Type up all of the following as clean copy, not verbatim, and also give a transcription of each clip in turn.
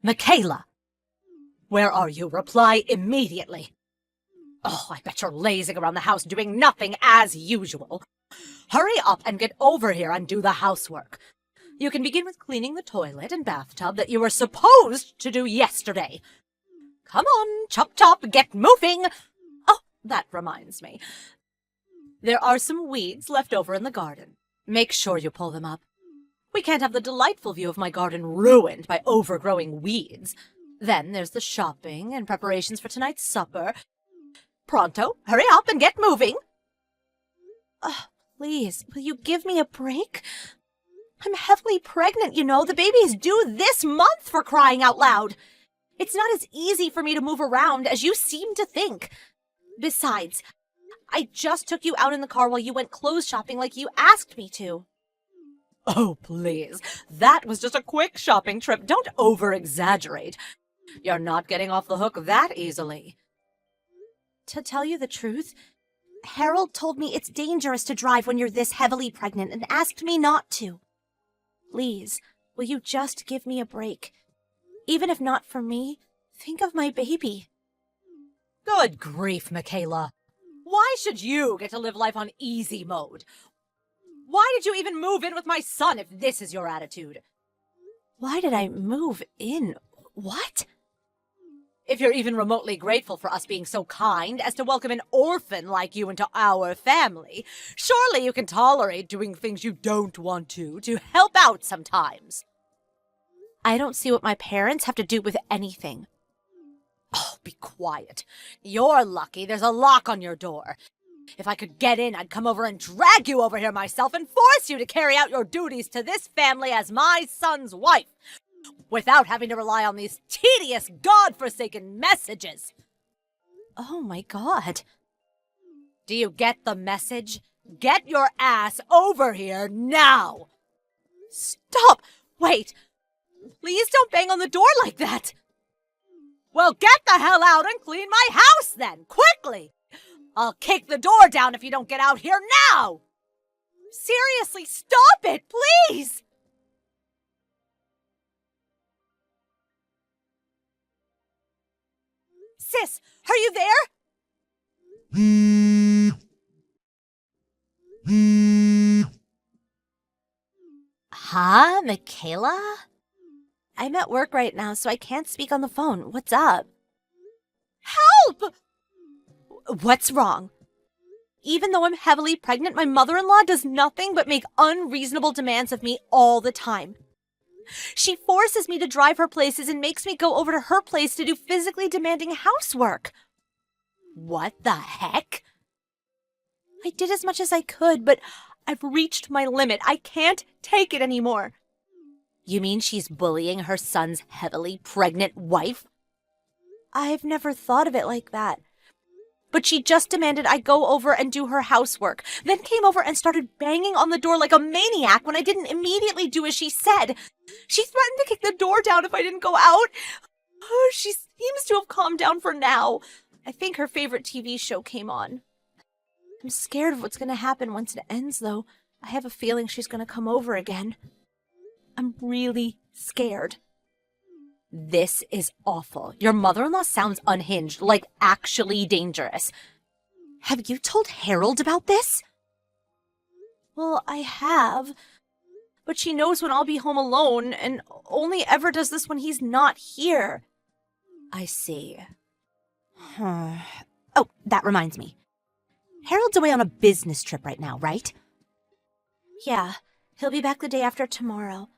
Michaela! Where are you? Reply immediately. Oh, I bet you're lazing around the house doing nothing as usual. Hurry up and get over here and do the housework. You can begin with cleaning the toilet and bathtub that you were supposed to do yesterday. Come on, chop chop, get moving! Oh, that reminds me. There are some weeds left over in the garden. Make sure you pull them up. We can't have the delightful view of my garden ruined by overgrowing weeds. Then there's the shopping and preparations for tonight's supper. Pronto, hurry up and get moving! Please, will you give me a break? I'm heavily pregnant, you know. The baby is due this month, for crying out loud. It's not as easy for me to move around as you seem to think. Besides, I just took you out in the car while you went clothes shopping like you asked me to. Oh, please. That was just a quick shopping trip. Don't over-exaggerate. You're not getting off the hook that easily. To tell you the truth, Harold told me it's dangerous to drive when you're this heavily pregnant and asked me not to. Please, will you just give me a break? Even if not for me, think of my baby. Good grief, Michaela. Why should you get to live life on easy mode? Why did you even move in with my son if this is your attitude? Why did I move in? What? If you're even remotely grateful for us being so kind as to welcome an orphan like you into our family, surely you can tolerate doing things you don't want to help out sometimes. I don't see what my parents have to do with anything. Oh, be quiet. You're lucky there's a lock on your door. If I could get in, I'd come over and drag you over here myself and force you to carry out your duties to this family as my son's wife, without having to rely on these tedious, God-forsaken messages. Oh my God. Do you get the message? Get your ass over here now! Stop! Wait! Please don't bang on the door like that! Well, get the hell out and clean my house then, quickly! I'll kick the door down if you don't get out here now! Seriously, stop it, please! Sis, are you there? Huh, Michaela? I'm at work right now, so I can't speak on the phone. What's up? Help! What's wrong? Even though I'm heavily pregnant, my mother-in-law does nothing but make unreasonable demands of me all the time. She forces me to drive her places and makes me go over to her place to do physically demanding housework. What the heck? I did as much as I could, but I've reached my limit. I can't take it anymore. You mean she's bullying her son's heavily pregnant wife? I've never thought of it like that. But she just demanded I go over and do her housework, then came over and started banging on the door like a maniac when I didn't immediately do as she said. She threatened to kick the door down if I didn't go out. She seems to have calmed down for now. I think her favorite TV show came on. I'm scared of what's going to happen once it ends, though. I have a feeling she's going to come over again. I'm really scared. This is awful. Your mother-in-law sounds unhinged, like actually dangerous. Have you told Harold about this? Well, I have. But she knows when I'll be home alone, and only ever does this when he's not here. I see. Oh, that reminds me. Harold's away on a business trip right now, right? Yeah, he'll be back the day after tomorrow.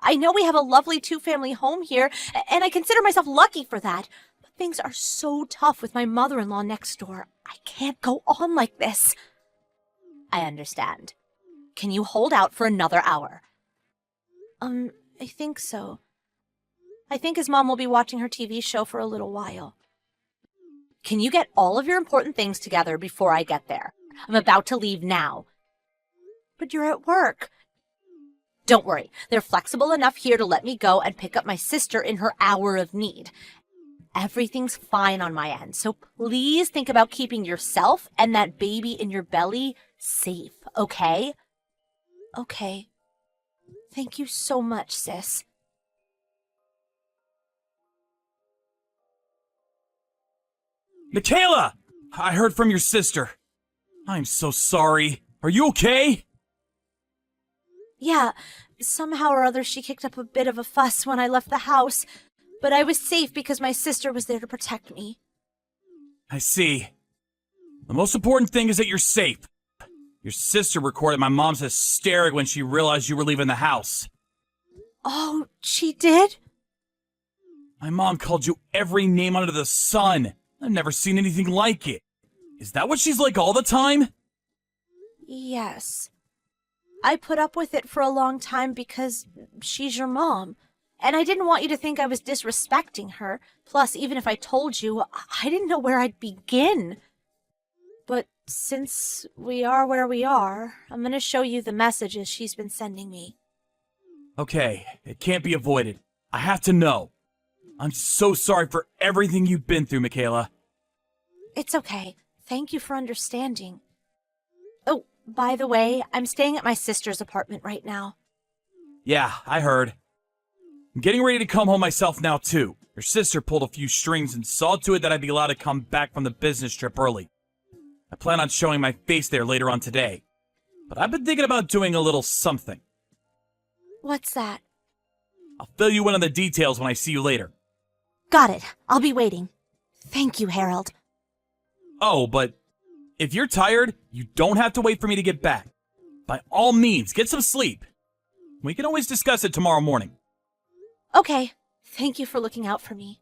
I know we have a lovely two-family home here, and I consider myself lucky for that. But things are so tough with my mother-in-law next door. I can't go on like this. I understand. Can you hold out for another hour? I think so. I think his mom will be watching her TV show for a little while. Can you get all of your important things together before I get there? I'm about to leave now. But you're at work. Don't worry, they're flexible enough here to let me go and pick up my sister in her hour of need. Everything's fine on my end, so please think about keeping yourself and that baby in your belly safe, okay? Okay. Thank you so much, sis. Michaela! I heard from your sister. I'm so sorry. Are you okay? Yeah, somehow or other she kicked up a bit of a fuss when I left the house, but I was safe because my sister was there to protect me. I see. The most important thing is that you're safe. Your sister recorded my mom's hysteric when she realized you were leaving the house. Oh, she did? My mom called you every name under the sun. I've never seen anything like it. Is that what she's like all the time? Yes. I put up with it for a long time because she's your mom. And I didn't want you to think I was disrespecting her. Plus, even if I told you, I didn't know where I'd begin. But since we are where we are, I'm going to show you the messages she's been sending me. Okay, it can't be avoided. I have to know. I'm so sorry for everything you've been through, Michaela. It's okay. Thank you for understanding. Oh, by the way, I'm staying at my sister's apartment right now. Yeah, I heard. I'm getting ready to come home myself now, too. Your sister pulled a few strings and saw to it that I'd be allowed to come back from the business trip early. I plan on showing my face there later on today. But I've been thinking about doing a little something. What's that? I'll fill you in on the details when I see you later. Got it. I'll be waiting. Thank you, Harold. Oh, but if you're tired, you don't have to wait for me to get back. By all means, get some sleep. We can always discuss it tomorrow morning. Okay. Thank you for looking out for me.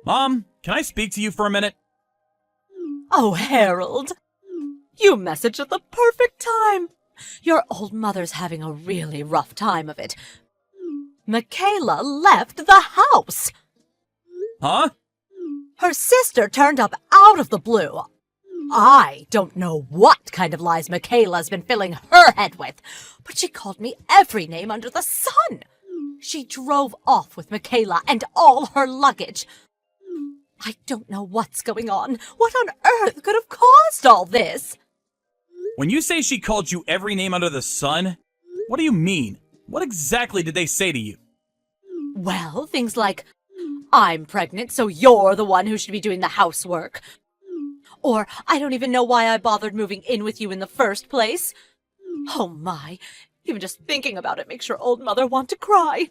Mom, can I speak to you for a minute? Oh, Harold. You messaged at the perfect time. Your old mother's having a really rough time of it. Michaela left the house. Huh? Her sister turned up out of the blue. I don't know what kind of lies Michaela's been filling her head with, but she called me every name under the sun. She drove off with Michaela and all her luggage. I don't know what's going on. What on earth could have caused all this? When you say she called you every name under the sun, what do you mean? What exactly did they say to you? Well, things like, I'm pregnant, so you're the one who should be doing the housework. Or, I don't even know why I bothered moving in with you in the first place. Oh my, even just thinking about it makes your old mother want to cry.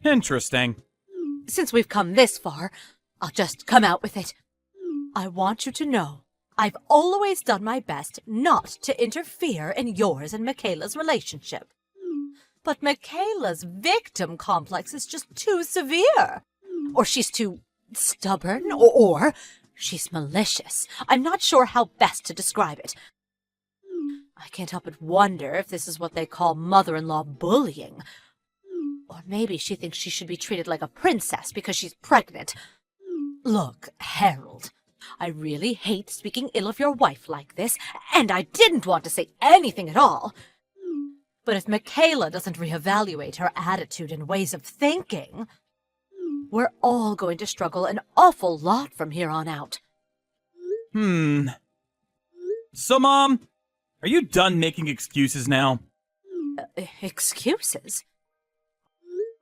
Interesting. Since we've come this far, I'll just come out with it. I want you to know, I've always done my best not to interfere in yours and Michaela's relationship. But Michaela's victim complex is just too severe. Or she's too stubborn, or she's malicious. I'm not sure how best to describe it. I can't help but wonder if this is what they call mother-in-law bullying. Or maybe she thinks she should be treated like a princess because she's pregnant. Look, Harold, I really hate speaking ill of your wife like this, and I didn't want to say anything at all. But if Michaela doesn't reevaluate her attitude and ways of thinking, we're all going to struggle an awful lot from here on out. So, Mom, are you done making excuses now? Excuses?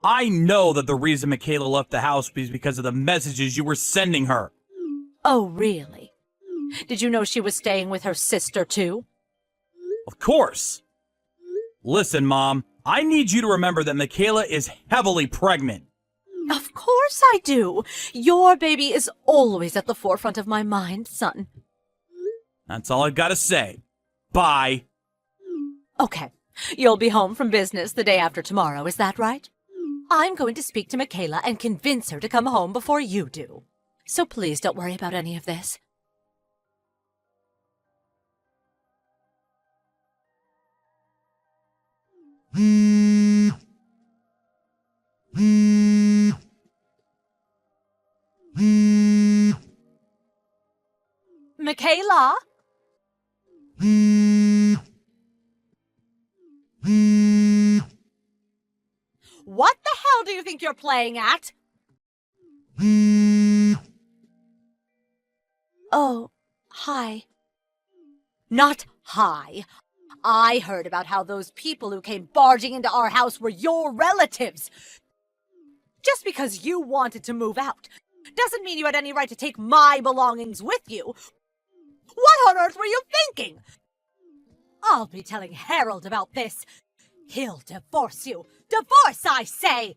I know that the reason Michaela left the house was because of the messages you were sending her. Oh, really? Did you know she was staying with her sister, too? Of course. Listen, Mom, I need you to remember that Michaela is heavily pregnant. Of course I do. Your baby is always at the forefront of my mind, son. That's all I've got to say. Bye. Okay. You'll be home from business the day after tomorrow, is that right? I'm going to speak to Michaela and convince her to come home before you do. So please don't worry about any of this. Michaela? What the hell do you think you're playing at? Oh, hi. Not hi. I heard about how those people who came barging into our house were your relatives. Just because you wanted to move out doesn't mean you had any right to take my belongings with you. What on earth were you thinking? I'll be telling Harold about this. He'll divorce you. Divorce, I say!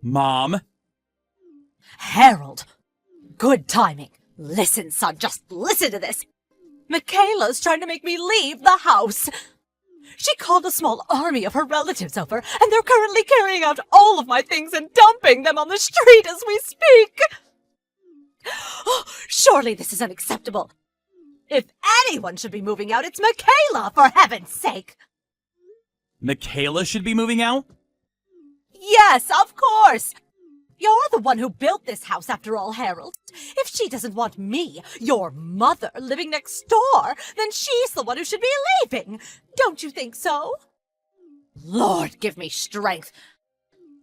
Mom? Harold! Good timing. Listen, son, just listen to this. Michaela's trying to make me leave the house. She called a small army of her relatives over, and they're currently carrying out all of my things and dumping them on the street as we speak. Oh, surely this is unacceptable. If anyone should be moving out, it's Michaela, for heaven's sake. Michaela should be moving out? Yes, of course. You're the one who built this house, after all, Harold. If she doesn't want me, your mother, living next door, then she's the one who should be leaving. Don't you think so? Lord, give me strength.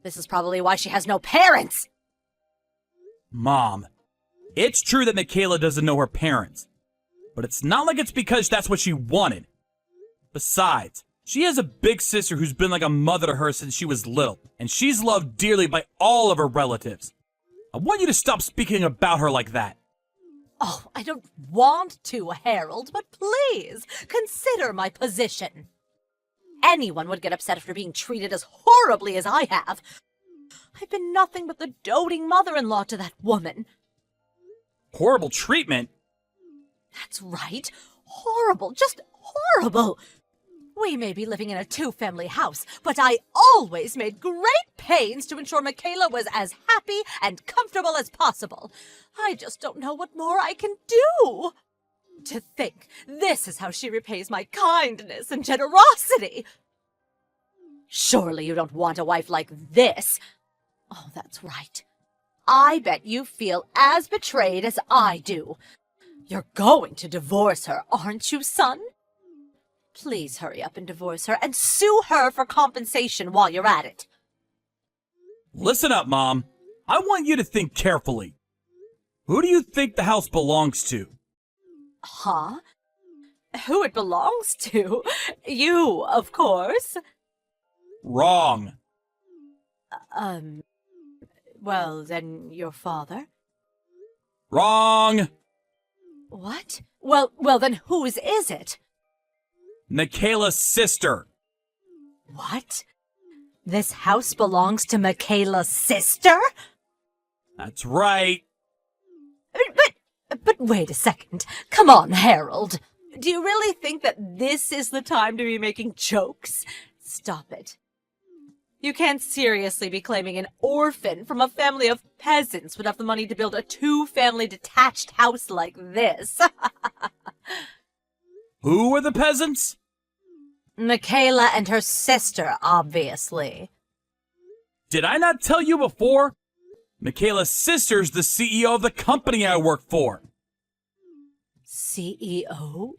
This is probably why she has no parents. Mom, it's true that Michaela doesn't know her parents, but it's not like it's because that's what she wanted. Besides, she has a big sister who's been like a mother to her since she was little, and she's loved dearly by all of her relatives. I want you to stop speaking about her like that. Oh, I don't want to, Harold, but please consider my position. Anyone would get upset after being treated as horribly as I have. I've been nothing but the doting mother-in-law to that woman. Horrible treatment? That's right. Horrible, just horrible. We may be living in a two-family house, but I always made great pains to ensure Michaela was as happy and comfortable as possible. I just don't know what more I can do. To think this is how she repays my kindness and generosity. Surely you don't want a wife like this. Oh, that's right. I bet you feel as betrayed as I do. You're going to divorce her, aren't you, son? Please hurry up and divorce her and sue her for compensation while you're at it. Listen up, Mom. I want you to think carefully. Who do you think the house belongs to? Huh? Who it belongs to? You, of course. Wrong. Well, then your father? Wrong. What? Well, then whose is it? Michaela's sister. What? This house belongs to Michaela's sister? That's right. But wait a second. Come on, Harold. Do you really think that this is the time to be making jokes? Stop it. You can't seriously be claiming an orphan from a family of peasants would have the money to build a two-family detached house like this. Who are the peasants? Michaela and her sister, obviously. Did I not tell you before? Michaela's sister's the CEO of the company I work for. CEO?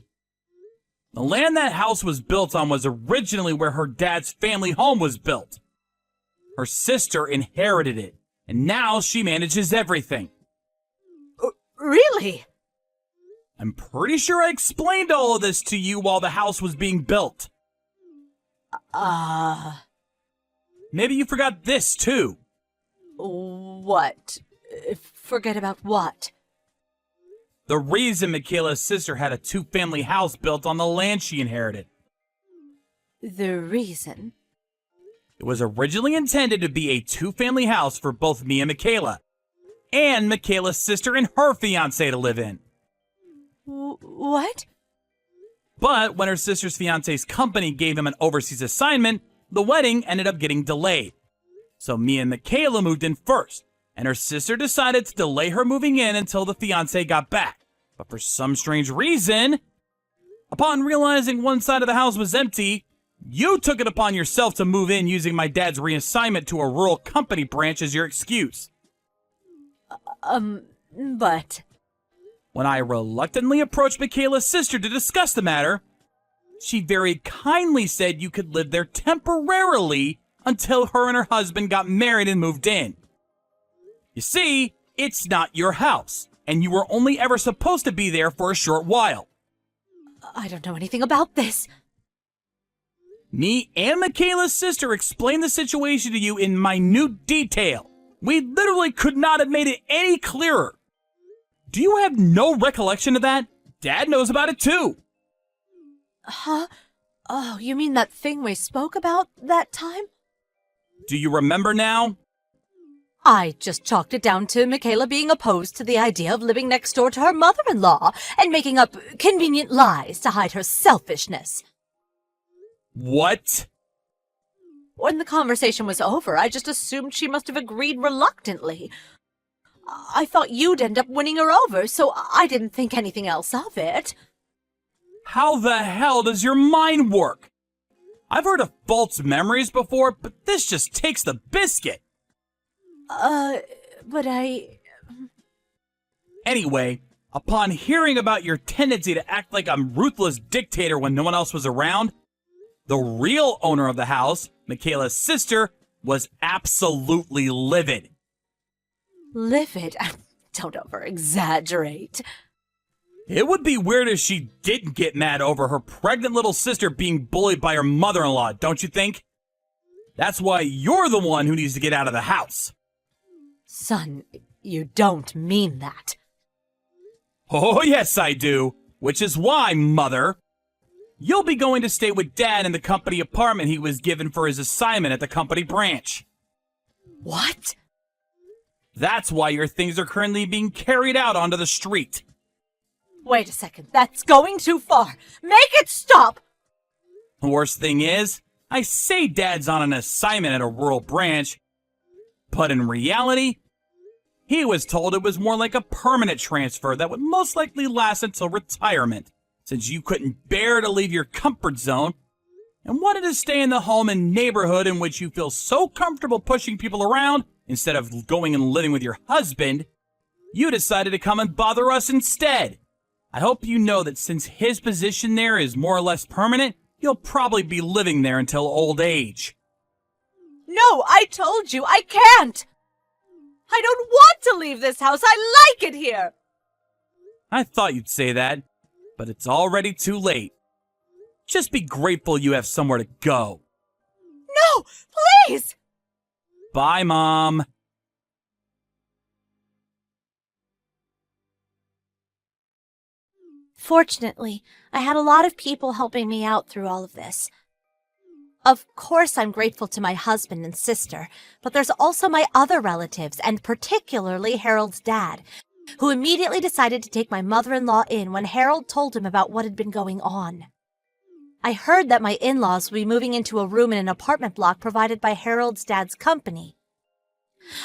The land that house was built on was originally where her dad's family home was built. Her sister inherited it, and now she manages everything. Really? I'm pretty sure I explained all of this to you while the house was being built. Maybe you forgot this, too. What? Forget about what? The reason Michaela's sister had a two-family house built on the land she inherited. The reason? It was originally intended to be a two-family house for both me and Michaela, and Michaela's sister and her fiancé to live in. What? But when her sister's fiancé's company gave him an overseas assignment, the wedding ended up getting delayed. So me and Michaela moved in first, and her sister decided to delay her moving in until the fiancé got back. But for some strange reason, upon realizing one side of the house was empty, you took it upon yourself to move in using my dad's reassignment to a rural company branch as your excuse. But... When I reluctantly approached Michaela's sister to discuss the matter, she very kindly said you could live there temporarily until her and her husband got married and moved in. You see, it's not your house, and you were only ever supposed to be there for a short while. I don't know anything about this. Me and Michaela's sister explained the situation to you in minute detail. We literally could not have made it any clearer. Do you have no recollection of that? Dad knows about it too. Huh? Oh, you mean that thing we spoke about that time? Do you remember now? I just chalked it down to Michaela being opposed to the idea of living next door to her mother-in-law and making up convenient lies to hide her selfishness. What? When the conversation was over, I just assumed she must have agreed reluctantly. I thought you'd end up winning her over, so I didn't think anything else of it. How the hell does your mind work? I've heard of false memories before, but this just takes the biscuit. But Anyway, upon hearing about your tendency to act like a ruthless dictator when no one else was around, the real owner of the house, Michaela's sister, was absolutely livid. Livid? Don't over-exaggerate. It would be weird if she didn't get mad over her pregnant little sister being bullied by her mother-in-law, don't you think? That's why you're the one who needs to get out of the house. Son, you don't mean that. Oh, yes, I do. Which is why, Mother, you'll be going to stay with Dad in the company apartment he was given for his assignment at the company branch. What? That's why your things are currently being carried out onto the street. Wait a second, that's going too far. Make it stop! The worst thing is, I say Dad's on an assignment at a rural branch, but in reality, he was told it was more like a permanent transfer that would most likely last until retirement, since you couldn't bear to leave your comfort zone and wanted to stay in the home and neighborhood in which you feel so comfortable pushing people around instead of going and living with your husband. You decided to come and bother us instead. I hope you know that since his position there is more or less permanent, you'll probably be living there until old age. No, I told you, I can't! I don't want to leave this house, I like it here! I thought you'd say that, but it's already too late. Just be grateful you have somewhere to go. No, please! Bye, Mom. Fortunately, I had a lot of people helping me out through all of this. Of course, I'm grateful to my husband and sister, but there's also my other relatives, and particularly Harold's dad, who immediately decided to take my mother-in-law in when Harold told him about what had been going on. I heard that my in-laws would be moving into a room in an apartment block provided by Harold's dad's company.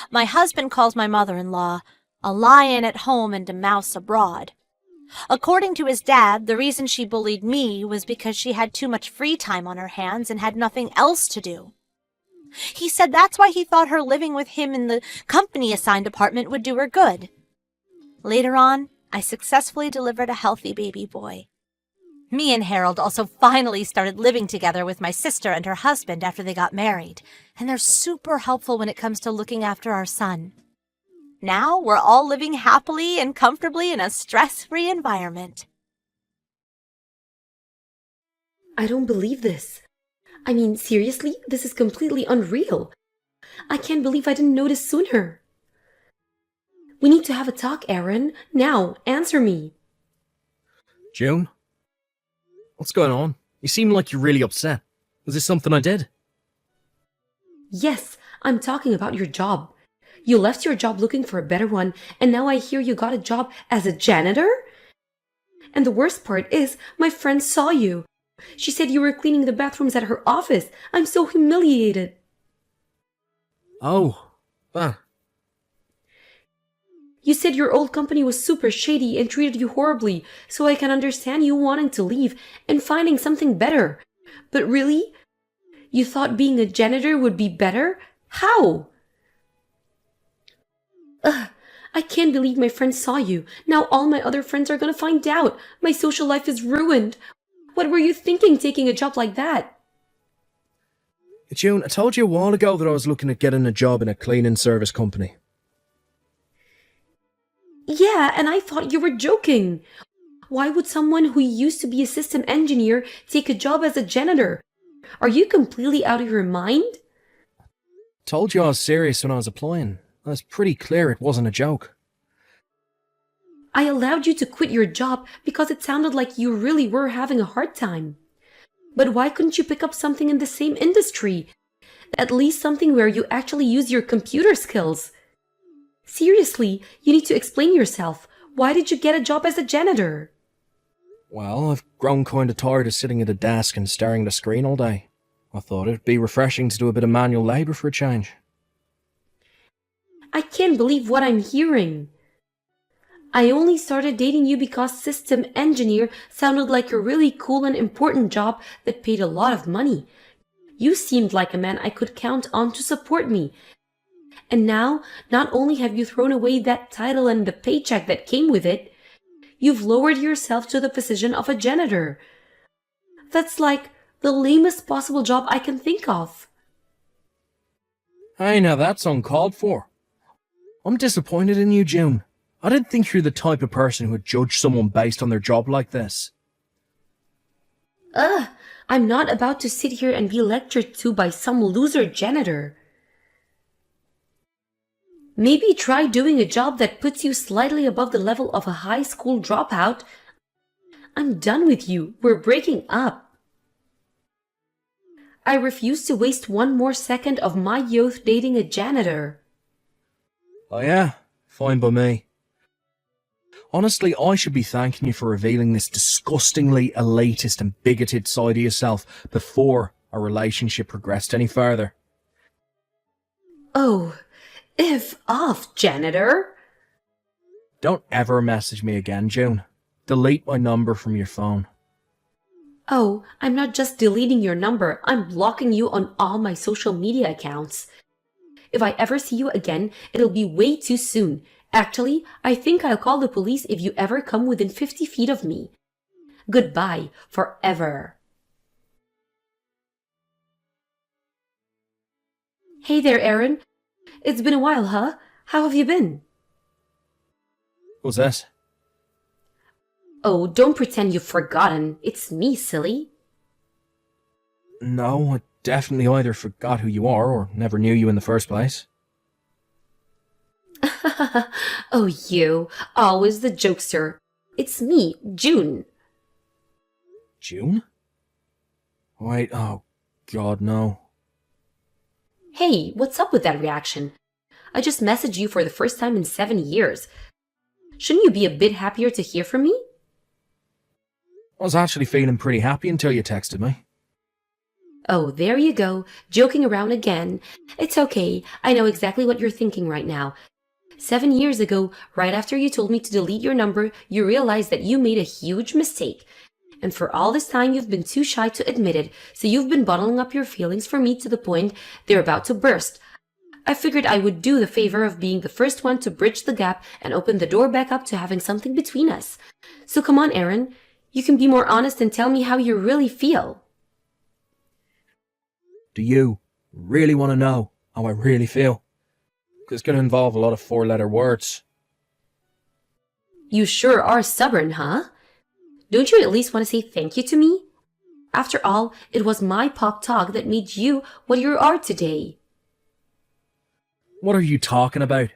My husband calls my mother-in-law a lion at home and a mouse abroad. According to his dad, the reason she bullied me was because she had too much free time on her hands and had nothing else to do. He said that's why he thought her living with him in the company-assigned apartment would do her good. Later on, I successfully delivered a healthy baby boy. Me and Harold also finally started living together with my sister and her husband after they got married, and they're super helpful when it comes to looking after our son. Now we're all living happily and comfortably in a stress-free environment. I don't believe this. I mean, seriously, this is completely unreal. I can't believe I didn't notice sooner. We need to have a talk, Aaron. Now, answer me. June? What's going on? You seem like you're really upset. Was this something I did? Yes, I'm talking about your job. You left your job looking for a better one, and now I hear you got a job as a janitor? And the worst part is, my friend saw you. She said you were cleaning the bathrooms at her office. I'm so humiliated. Oh, You said your old company was super shady and treated you horribly, so I can understand you wanting to leave and finding something better. But really? You thought being a janitor would be better? How? Ugh, I can't believe my friend saw you. Now all my other friends are gonna find out. My social life is ruined. What were you thinking taking a job like that? June, I told you a while ago that I was looking at getting a job in a cleaning service company. Yeah, and I thought you were joking. Why would someone who used to be a system engineer take a job as a janitor? Are you completely out of your mind? Told you I was serious when I was applying. I was pretty clear it wasn't a joke. I allowed you to quit your job because it sounded like you really were having a hard time. But why couldn't you pick up something in the same industry? At least something where you actually use your computer skills. Seriously, you need to explain yourself. Why did you get a job as a janitor? Well, I've grown kinda tired of sitting at a desk and staring at a screen all day. I thought it'd be refreshing to do a bit of manual labour for a change. I can't believe what I'm hearing. I only started dating you because system engineer sounded like a really cool and important job that paid a lot of money. You seemed like a man I could count on to support me. And now, not only have you thrown away that title and the paycheck that came with it, you've lowered yourself to the position of a janitor. That's like the lamest possible job I can think of. Hey, now that's uncalled for. I'm disappointed in you, June. I didn't think you're the type of person who would judge someone based on their job like this. I'm not about to sit here and be lectured to by some loser janitor. Maybe try doing a job that puts you slightly above the level of a high school dropout. I'm done with you. We're breaking up. I refuse to waste one more second of my youth dating a janitor. Oh yeah? Fine by me. Honestly, I should be thanking you for revealing this disgustingly elitist and bigoted side of yourself before our relationship progressed any further. Oh, F off, janitor. Don't ever message me again, June. Delete my number from your phone. Oh, I'm not just deleting your number, I'm blocking you on all my social media accounts. If I ever see you again, it'll be way too soon. Actually, I think I'll call the police if you ever come within 50 feet of me. Goodbye, forever. Hey there, Aaron. It's been a while, huh? How have you been? What's this? Oh, don't pretend you've forgotten. It's me, silly. No, I definitely either forgot who you are or never knew you in the first place. Oh, you. Always the jokester. It's me, June. June? Wait, oh, God, no. Hey, what's up with that reaction? I just messaged you for the first time in 7 years. Shouldn't you be a bit happier to hear from me? I was actually feeling pretty happy until you texted me. Oh, there you go, joking around again. It's okay, I know exactly what you're thinking right now. 7 years ago, right after you told me to delete your number, you realized that you made a huge mistake. And for all this time, you've been too shy to admit it, so you've been bottling up your feelings for me to the point they're about to burst. I figured I would do the favor of being the first one to bridge the gap and open the door back up to having something between us. So come on, Aaron. You can be more honest and tell me how you really feel. Do you really want to know how I really feel? It's going to involve a lot of four-letter words. You sure are stubborn, huh? Don't you at least want to say thank you to me? After all, it was my pop talk that made you what you are today. What are you talking about?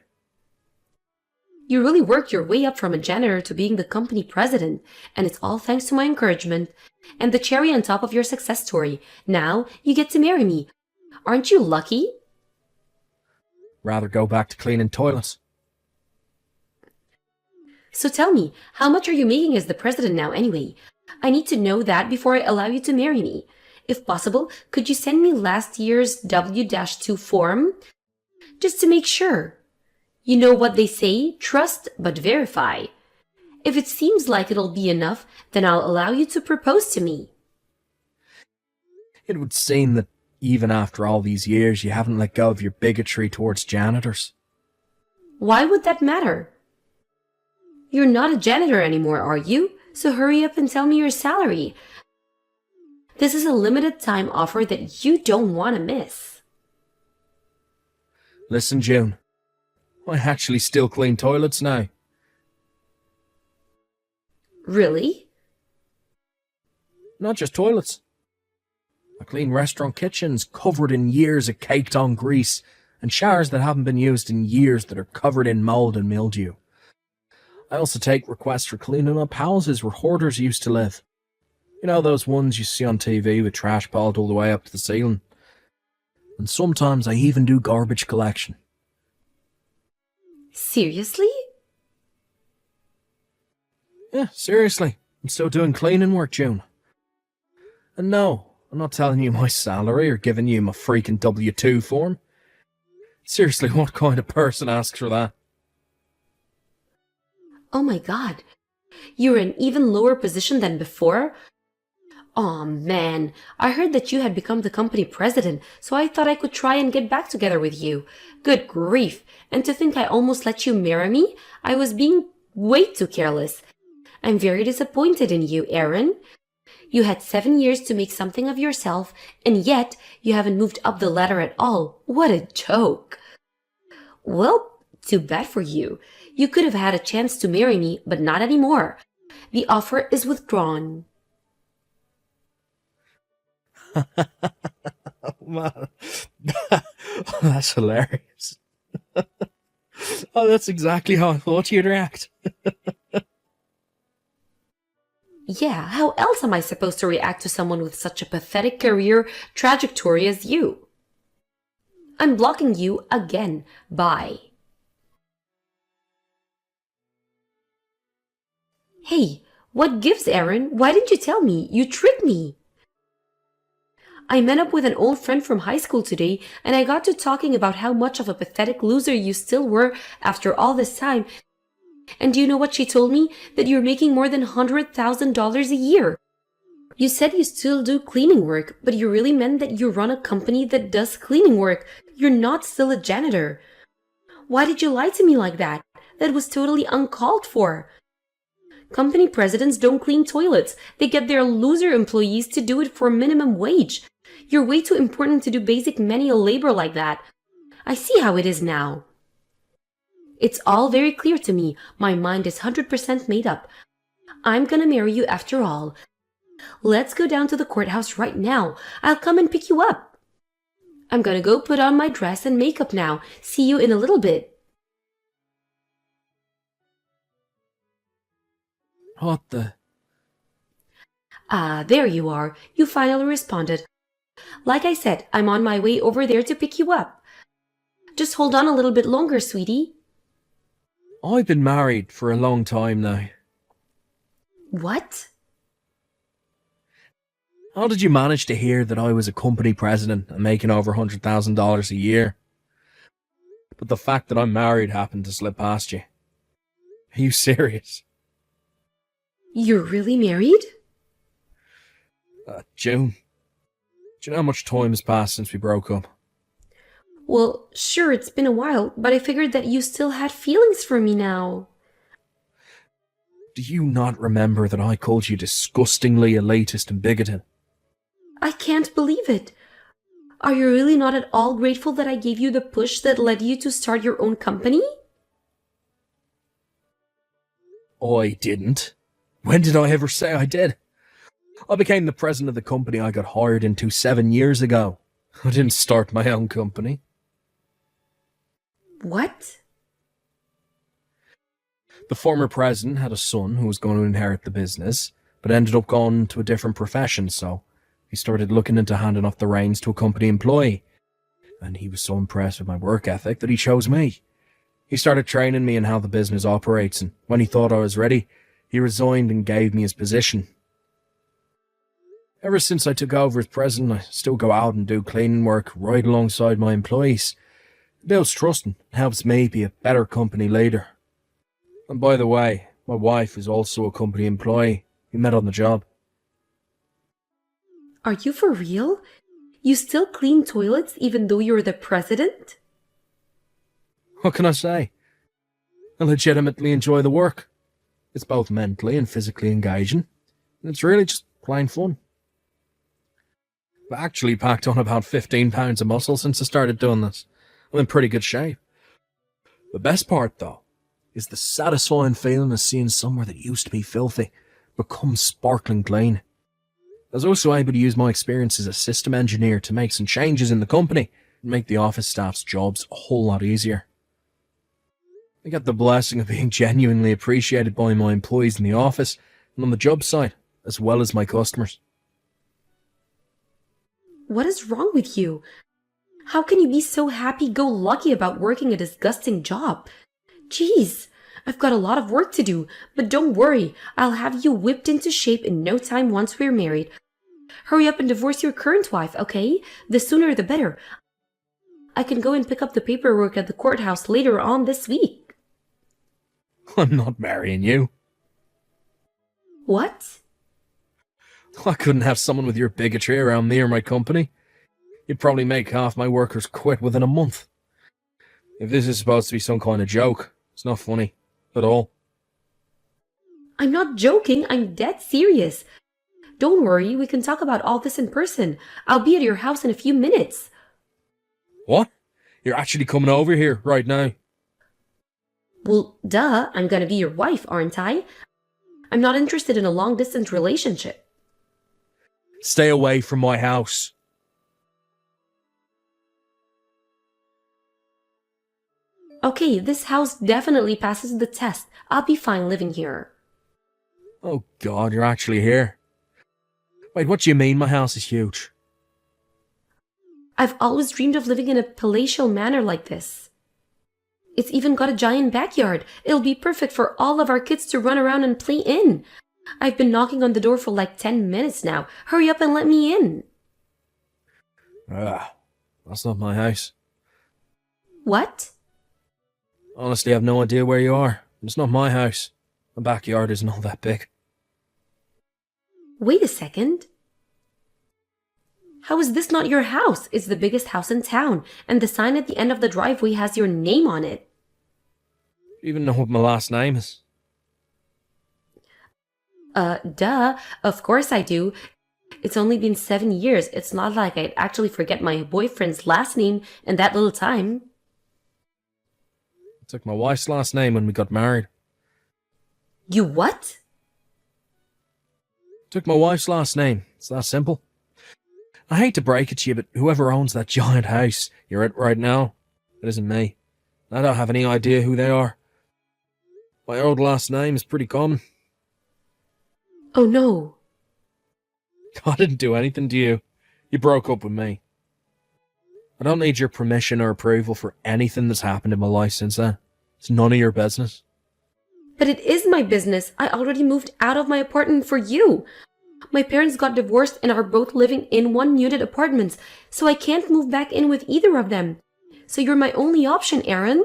You really worked your way up from a janitor to being the company president, and it's all thanks to my encouragement. And the cherry on top of your success story, now you get to marry me. Aren't you lucky? Rather go back to cleaning toilets. So tell me, how much are you making as the president now anyway? I need to know that before I allow you to marry me. If possible, could you send me last year's W-2 form? Just to make sure. You know what they say, trust but verify. If it seems like it'll be enough, then I'll allow you to propose to me. It would seem that even after all these years, you haven't let go of your bigotry towards janitors. Why would that matter? You're not a janitor anymore, are you? So hurry up and tell me your salary. This is a limited time offer that you don't want to miss. Listen, June. I actually still clean toilets now. Really? Not just toilets. I clean restaurant kitchens covered in years of caked on grease, and showers that haven't been used in years that are covered in mould and mildew. I also take requests for cleaning up houses where hoarders used to live. You know those ones you see on TV with trash piled all the way up to the ceiling? And sometimes I even do garbage collection. Seriously? Yeah, seriously. I'm still doing cleaning work, June. And no, I'm not telling you my salary or giving you my freaking W-2 form. Seriously, what kind of person asks for that? Oh my god. You're in even lower position than before? Aw man, I heard that you had become the company president, so I thought I could try and get back together with you. Good grief. And to think I almost let you marry me? I was being way too careless. I'm very disappointed in you, Aaron. You had 7 years to make something of yourself, and yet you haven't moved up the ladder at all. What a joke. Well, too bad for you. You could have had a chance to marry me, but not anymore. The offer is withdrawn. Man, that's hilarious. Oh, that's exactly how I thought you'd react. Yeah, how else am I supposed to react to someone with such a pathetic career trajectory as you? I'm blocking you again. Bye. Hey, what gives, Aaron? Why didn't you tell me? You tricked me. I met up with an old friend from high school today, and I got to talking about how much of a pathetic loser you still were after all this time. And do you know what she told me? That you're making more than $100,000 a year. You said you still do cleaning work, but you really meant that you run a company that does cleaning work. You're not still a janitor. Why did you lie to me like that? That was totally uncalled for. Company presidents don't clean toilets. They get their loser employees to do it for minimum wage. You're way too important to do basic manual labor like that. I see how it is now. It's all very clear to me. My mind is 100% made up. I'm gonna marry you after all. Let's go down to the courthouse right now. I'll come and pick you up. I'm gonna go put on my dress and makeup now. See you in a little bit. What the? Ah, there you are. You finally responded. Like I said, I'm on my way over there to pick you up. Just hold on a little bit longer, sweetie. I've been married for a long time now. What? How did you manage to hear that I was a company president and making over $100,000 a year? But the fact that I'm married happened to slip past you. Are you serious? You're really married? June, do you know how much time has passed since we broke up? Well, sure, it's been a while, but I figured that you still had feelings for me now. Do you not remember that I called you disgustingly elitist and bigoted? I can't believe it. Are you really not at all grateful that I gave you the push that led you to start your own company? I didn't. When did I ever say I did? I became the president of the company I got hired into 7 years ago. I didn't start my own company. What? The former president had a son who was going to inherit the business, but ended up going to a different profession, so he started looking into handing off the reins to a company employee. And he was so impressed with my work ethic that he chose me. He started training me in how the business operates, and when he thought I was ready, he resigned and gave me his position. Ever since I took over as president, I still go out and do cleaning work right alongside my employees. It builds trust and helps me be a better company leader. And by the way, my wife is also a company employee. We met on the job. Are you for real? You still clean toilets even though you're the president? What can I say? I legitimately enjoy the work. It's both mentally and physically engaging. And it's really just plain fun. I've actually packed on about 15 pounds of muscle since I started doing this. I'm in pretty good shape. The best part, though, is the satisfying feeling of seeing somewhere that used to be filthy become sparkling clean. I was also able to use my experience as a system engineer to make some changes in the company and make the office staff's jobs a whole lot easier. I got the blessing of being genuinely appreciated by my employees in the office and on the job site, as well as my customers. What is wrong with you? How can you be so happy-go-lucky about working a disgusting job? Jeez, I've got a lot of work to do, but don't worry, I'll have you whipped into shape in no time once we're married. Hurry up and divorce your current wife, okay? The sooner the better. I can go and pick up the paperwork at the courthouse later on this week. I'm not marrying you. What? I couldn't have someone with your bigotry around me or my company. You'd probably make half my workers quit within a month. If this is supposed to be some kind of joke, it's not funny at all. I'm not joking, I'm dead serious. Don't worry, we can talk about all this in person. I'll be at your house in a few minutes. What? You're actually coming over here right now? Well, duh, I'm gonna be your wife, aren't I? I'm not interested in a long-distance relationship. Stay away from my house. Okay, this house definitely passes the test. I'll be fine living here. Oh God, you're actually here. Wait, what do you mean my house is huge? I've always dreamed of living in a palatial manor like this. It's even got a giant backyard. It'll be perfect for all of our kids to run around and play in. I've been knocking on the door for like 10 minutes now. Hurry up and let me in. That's not my house. What? Honestly, I have no idea where you are. It's not my house. My backyard isn't all that big. Wait a second. How is this not your house? It's the biggest house in town, and the sign at the end of the driveway has your name on it. Do you even know what my last name is? Duh. Of course I do. It's only been 7 years. It's not like I'd actually forget my boyfriend's last name in that little time. I took my wife's last name when we got married. You what? Took my wife's last name. It's that simple. I hate to break it to you, but whoever owns that giant house you're at right now, it isn't me. I don't have any idea who they are. My old last name is pretty common. Oh no. I didn't do anything to you. You broke up with me. I don't need your permission or approval for anything that's happened in my life since then. It's none of your business. But it is my business. I already moved out of my apartment for you. My parents got divorced and are both living in one-unit apartments, so I can't move back in with either of them. So you're my only option, Aaron.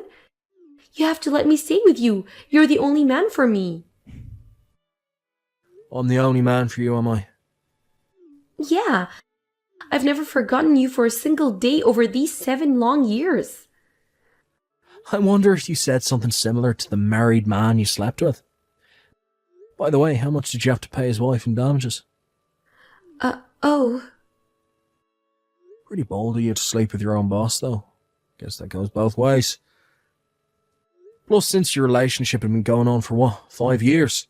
You have to let me stay with you. You're the only man for me. I'm the only man for you, am I? Yeah. I've never forgotten you for a single day over these 7 long years. I wonder if you said something similar to the married man you slept with. By the way, how much did you have to pay his wife in damages? Oh. Pretty bold of you to sleep with your own boss, though. Guess that goes both ways. Plus, since your relationship had been going on for what, 5 years?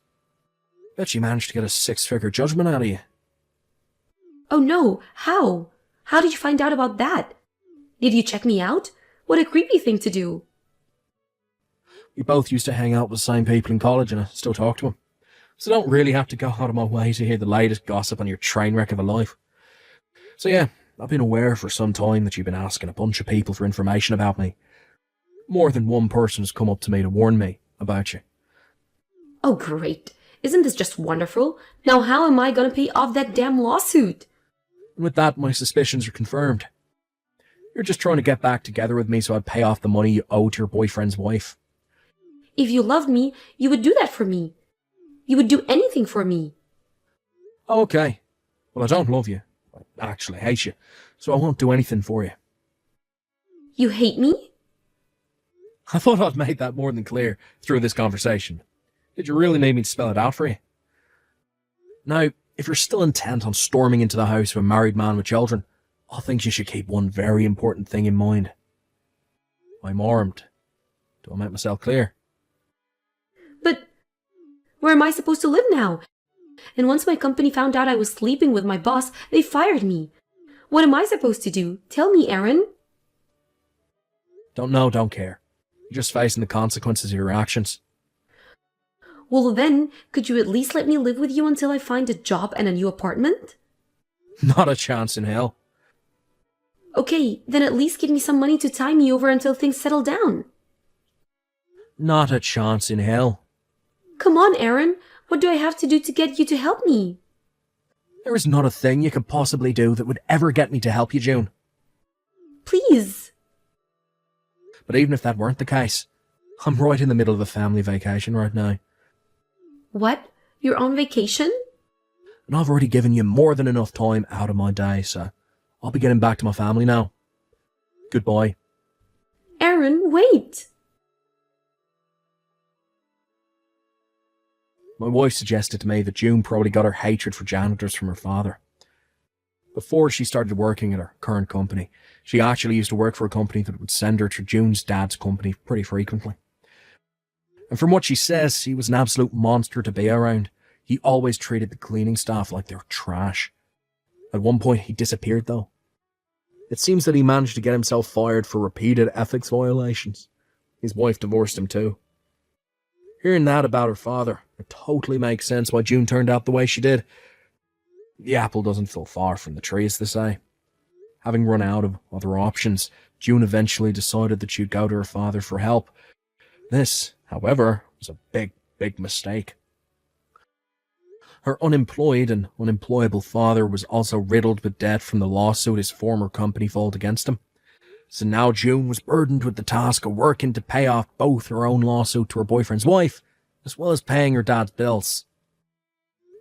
Bet you managed to get a 6-figure judgment out of you. Oh no, how? How did you find out about that? Did you check me out? What a creepy thing to do. We both used to hang out with the same people in college and I still talk to them. So I don't really have to go out of my way to hear the latest gossip on your train wreck of a life. So yeah, I've been aware for some time that you've been asking a bunch of people for information about me. More than one person has come up to me to warn me about you. Oh great. Isn't this just wonderful? Now how am I gonna pay off that damn lawsuit? And with that, my suspicions are confirmed. You're just trying to get back together with me so I'd pay off the money you owe to your boyfriend's wife. If you loved me, you would do that for me. You would do anything for me. Okay. Well, I don't love you. I actually hate you. So I won't do anything for you. You hate me? I thought I'd made that more than clear through this conversation. Did you really need me to spell it out for you? Now, if you're still intent on storming into the house of a married man with children, I think you should keep one very important thing in mind. I'm armed. Do I make myself clear? But where am I supposed to live now? And once my company found out I was sleeping with my boss, they fired me. What am I supposed to do? Tell me, Aaron. Don't know, don't care. You're just facing the consequences of your actions. Well then, could you at least let me live with you until I find a job and a new apartment? Not a chance in hell. Okay, then at least give me some money to tie me over until things settle down. Not a chance in hell. Come on, Aaron. What do I have to do to get you to help me? There is not a thing you could possibly do that would ever get me to help you, June. Please. But even if that weren't the case, I'm right in the middle of a family vacation right now. What? You're on vacation? And I've already given you more than enough time out of my day, so I'll be getting back to my family now. Goodbye. Aaron, wait. My wife suggested to me that June probably got her hatred for janitors from her father. Before she started working at her current company, she actually used to work for a company that would send her to June's dad's company pretty frequently. And from what she says, he was an absolute monster to be around. He always treated the cleaning staff like they were trash. At one point, he disappeared though. It seems that he managed to get himself fired for repeated ethics violations. His wife divorced him too. Hearing that about her father, it totally makes sense why June turned out the way she did. The apple doesn't fall far from the tree, as they say. Having run out of other options, June eventually decided that she'd go to her father for help. This, however, was a big, big mistake. Her unemployed and unemployable father was also riddled with debt from the lawsuit his former company filed against him. So now June was burdened with the task of working to pay off both her own lawsuit to her boyfriend's wife, as well as paying her dad's bills.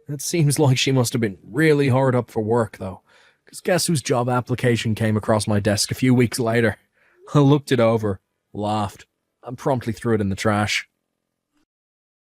It seems like she must have been really hard up for work, though, because guess whose job application came across my desk a few weeks later? I looked it over, laughed, and promptly threw it in the trash.